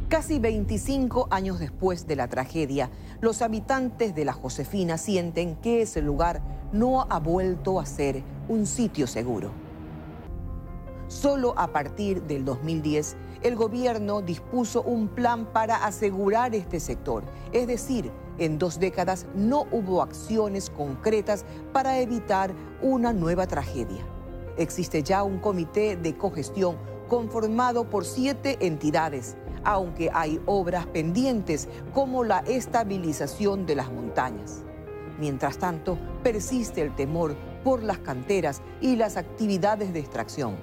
Casi 25 años después de la tragedia, los habitantes de La Josefina sienten que ese lugar no ha vuelto a ser un sitio seguro. Solo a partir del 2010, el gobierno dispuso un plan para asegurar este sector. Es decir, en 2 décadas no hubo acciones concretas para evitar una nueva tragedia. Existe ya un comité de cogestión conformado por 7 entidades, aunque hay obras pendientes como la estabilización de las montañas. Mientras tanto, persiste el temor por las canteras y las actividades de extracción.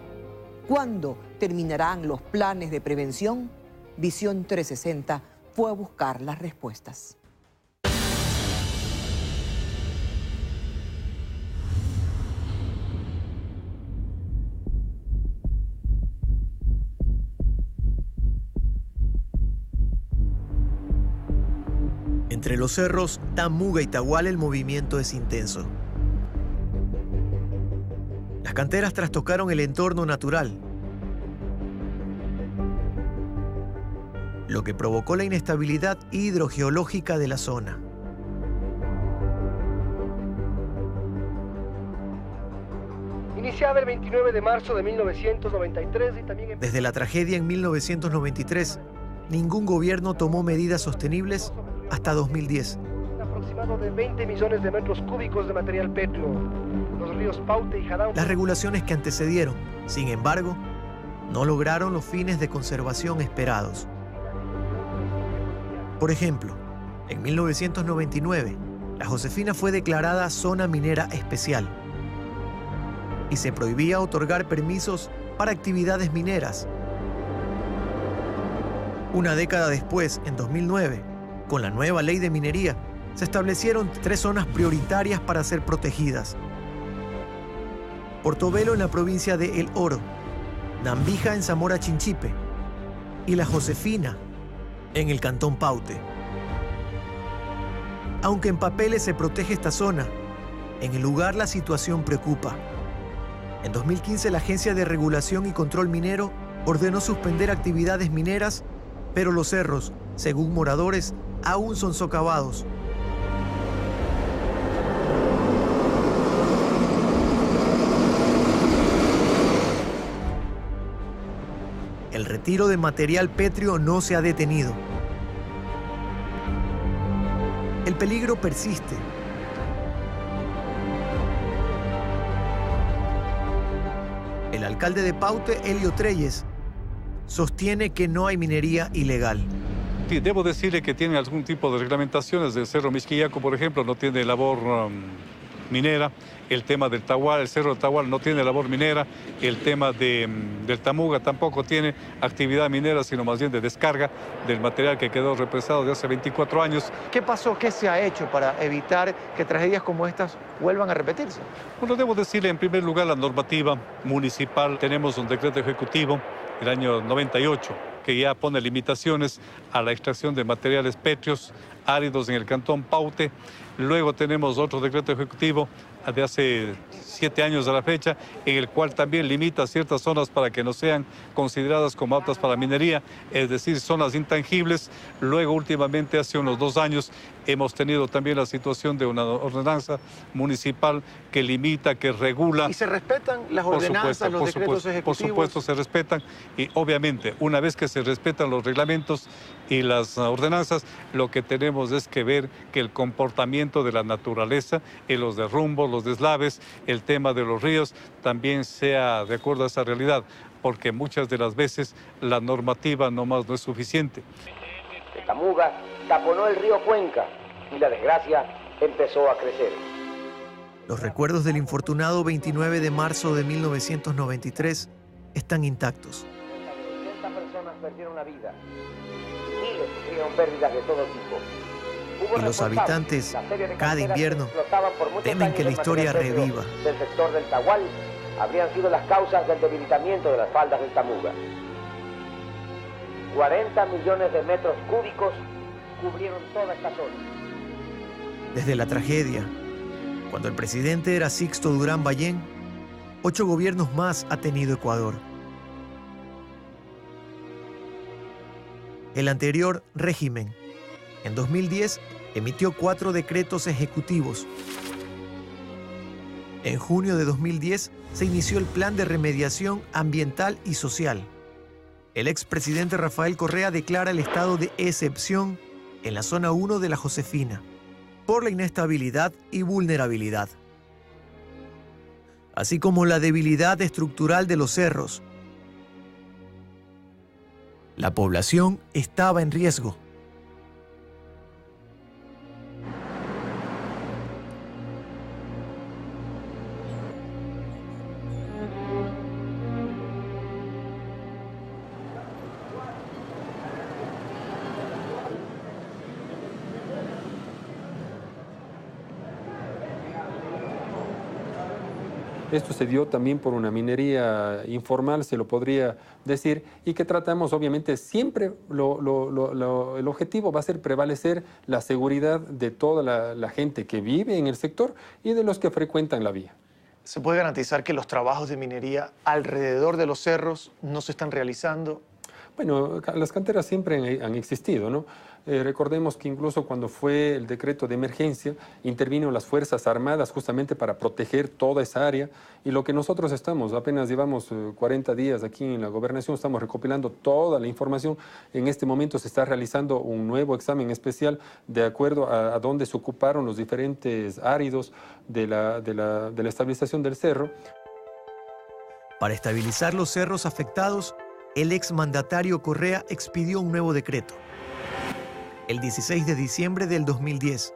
¿Cuándo terminarán los planes de prevención? Visión 360 fue a buscar las respuestas. Entre los cerros Tamuga y Tahual el movimiento es intenso. Las canteras trastocaron el entorno natural, lo que provocó la inestabilidad hidrogeológica de la zona. Iniciaba el 29 de marzo de 1993 y también... Desde la tragedia en 1993, ningún gobierno tomó medidas sostenibles hasta 2010. Un aproximado de 20 millones de metros cúbicos de material pétreo. Los ríos Paute y Jadao... Las regulaciones que antecedieron, sin embargo, no lograron los fines de conservación esperados. Por ejemplo, en 1999, La Josefina fue declarada zona minera especial y se prohibía otorgar permisos para actividades mineras. Una década después, en 2009, con la nueva ley de minería, se establecieron 3 zonas prioritarias para ser protegidas: Portobelo en la provincia de El Oro, Nambija en Zamora Chinchipe y La Josefina en el cantón Paute. Aunque en papeles se protege esta zona, en el lugar la situación preocupa. En 2015 la Agencia de Regulación y Control Minero ordenó suspender actividades mineras, pero los cerros, según moradores, aún son socavados. El retiro de material pétreo no se ha detenido. El peligro persiste. El alcalde de Paute, Elio Treyes, sostiene que no hay minería ilegal. Sí, debo decirle que tiene algún tipo de reglamentaciones. El Cerro Misquillaco, por ejemplo, no tiene labor minera. El tema del Tahual, el Cerro del Tahual no tiene labor minera. El tema del Tamuga tampoco tiene actividad minera, sino más bien de descarga del material que quedó represado de hace 24 años. ¿Qué pasó? ¿Qué se ha hecho para evitar que tragedias como estas vuelvan a repetirse? Bueno, debo decirle en primer lugar la normativa municipal. Tenemos un decreto ejecutivo del año 98 que ya pone limitaciones a la extracción de materiales pétreos áridos en el cantón Paute. Luego tenemos otro decreto ejecutivo de hace 7 años a la fecha, en el cual también limita ciertas zonas para que no sean consideradas como aptas para minería, es decir, zonas intangibles. Luego, últimamente, hace unos 2 años, hemos tenido también la situación de una ordenanza municipal que limita, que regula. ¿Y se respetan las ordenanzas, los decretos ejecutivos? Por supuesto, se respetan, y obviamente, una vez que se respetan los reglamentos y las ordenanzas, lo que tenemos es que ver que el comportamiento de la naturaleza, en los derrumbos, los deslaves, el tema de los ríos, también sea de acuerdo a esa realidad, porque muchas de las veces la normativa nomás no es suficiente. El Tamuga taponó el río Cuenca y la desgracia empezó a crecer. Los recuerdos del infortunado 29 de marzo de 1993 están intactos. 80 personas perdieron la vida. Miles sufrieron pérdidas de todo tipo. Y los habitantes, cada invierno, temen que la historia reviva. Del sector del Tahual habrían sido las causas del debilitamiento de las faldas del Tamuga. 40 millones de metros cúbicos cubrieron toda esta zona. Desde la tragedia, cuando el presidente era Sixto Durán Ballén, 8 gobiernos más ha tenido Ecuador. El anterior régimen, en 2010, emitió 4 decretos ejecutivos. En junio de 2010 se inició el Plan de Remediación Ambiental y Social. El expresidente Rafael Correa declara el estado de excepción en la zona 1 de la Josefina por la inestabilidad y vulnerabilidad, así como la debilidad estructural de los cerros. La población estaba en riesgo. Esto se dio también por una minería informal, se lo podría decir, y que tratamos, obviamente, siempre el objetivo va a ser prevalecer la seguridad de toda la gente que vive en el sector y de los que frecuentan la vía. ¿Se puede garantizar que los trabajos de minería alrededor de los cerros no se están realizando? Bueno, las canteras siempre han existido, ¿no? Recordemos que incluso cuando fue el decreto de emergencia, intervino las Fuerzas Armadas justamente para proteger toda esa área. Y lo que nosotros apenas llevamos 40 días aquí en la gobernación, estamos recopilando toda la información. En este momento se está realizando un nuevo examen especial de acuerdo a dónde se ocuparon los diferentes áridos de la estabilización del cerro. Para estabilizar los cerros afectados, el exmandatario Correa expidió un nuevo decreto, el 16 de diciembre del 2010.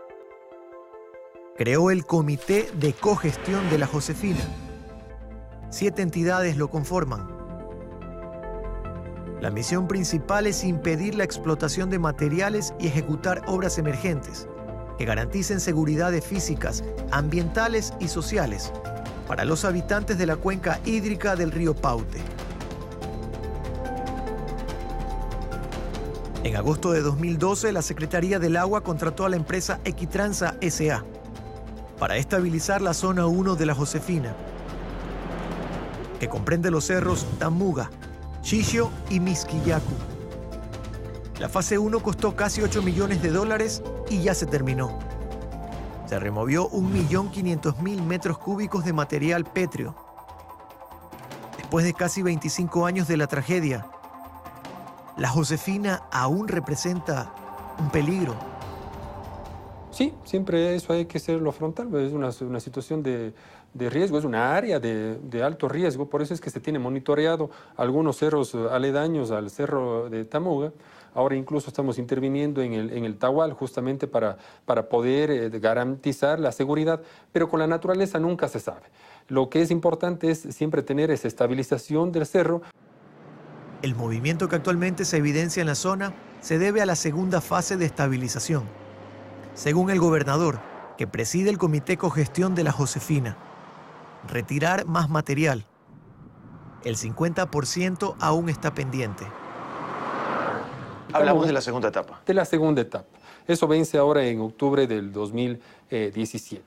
Creó el Comité de Cogestión de la Josefina. 7 entidades lo conforman. La misión principal es impedir la explotación de materiales y ejecutar obras emergentes que garanticen seguridades físicas, ambientales y sociales para los habitantes de la cuenca hídrica del río Paute. En agosto de 2012, la Secretaría del Agua contrató a la empresa Equitransa S.A. para estabilizar la zona 1 de la Josefina, que comprende los cerros Tamuga, Xixio y Misquillacu. La fase 1 costó casi $8 millones y ya se terminó. Se removió 1.500.000 metros cúbicos de material pétreo. Después de casi 25 años de la tragedia, la Josefina aún representa un peligro. Sí, siempre eso hay que hacerlo frontal, es una situación de riesgo, es una área de alto riesgo, por eso es que se tiene monitoreado algunos cerros aledaños al cerro de Tamuga. Ahora incluso estamos interviniendo en el Tahual justamente para poder garantizar la seguridad, pero con la naturaleza nunca se sabe. Lo que es importante es siempre tener esa estabilización del cerro. El movimiento que actualmente se evidencia en la zona se debe a la segunda fase de estabilización. Según el gobernador, que preside el Comité Cogestión de la Josefina, retirar más material. El 50% aún está pendiente. Hablamos de la segunda etapa. De la segunda etapa. Eso vence ahora en octubre del 2017.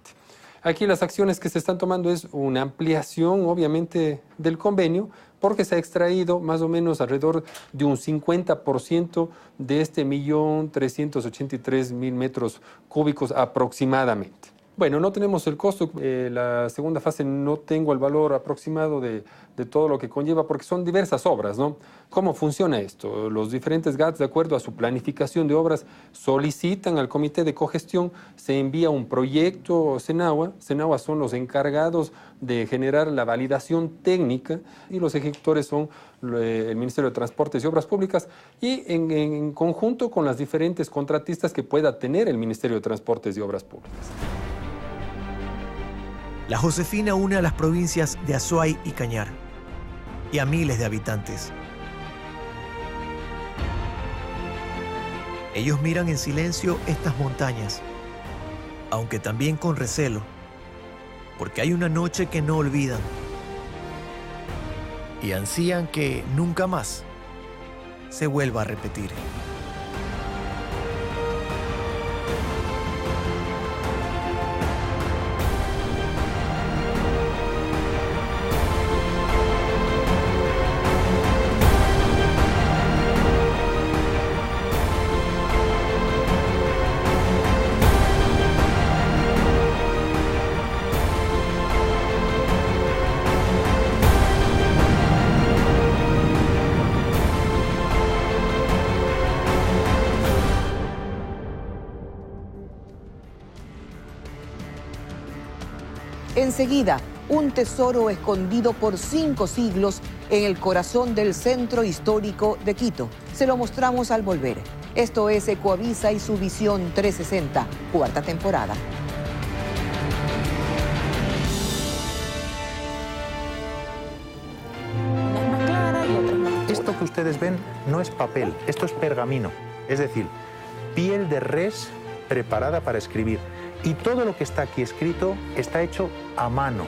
Aquí las acciones que se están tomando es una ampliación, obviamente, del convenio, porque se ha extraído más o menos alrededor de un 50% de este 1.383.000 metros cúbicos aproximadamente. Bueno, no tenemos el costo, la segunda fase no tengo el valor aproximado de todo lo que conlleva, porque son diversas obras, ¿no? ¿Cómo funciona esto? Los diferentes GATS, de acuerdo a su planificación de obras, solicitan al Comité de Cogestión, se envía un proyecto Senagua. Senagua son los encargados de generar la validación técnica y los ejecutores son el Ministerio de Transportes y Obras Públicas y en conjunto con las diferentes contratistas que pueda tener el Ministerio de Transportes y Obras Públicas. La Josefina une a las provincias de Azuay y Cañar y a miles de habitantes. Ellos miran en silencio estas montañas, aunque también con recelo, porque hay una noche que no olvidan y ansían que nunca más se vuelva a repetir. Enseguida, un tesoro escondido por 5 siglos en el corazón del centro histórico de Quito. Se lo mostramos al volver. Esto es Ecoavisa y su Visión 360, 4ª temporada. Esto que ustedes ven no es papel, esto es pergamino, es decir, piel de res preparada para escribir. Y todo lo que está aquí escrito está hecho a mano.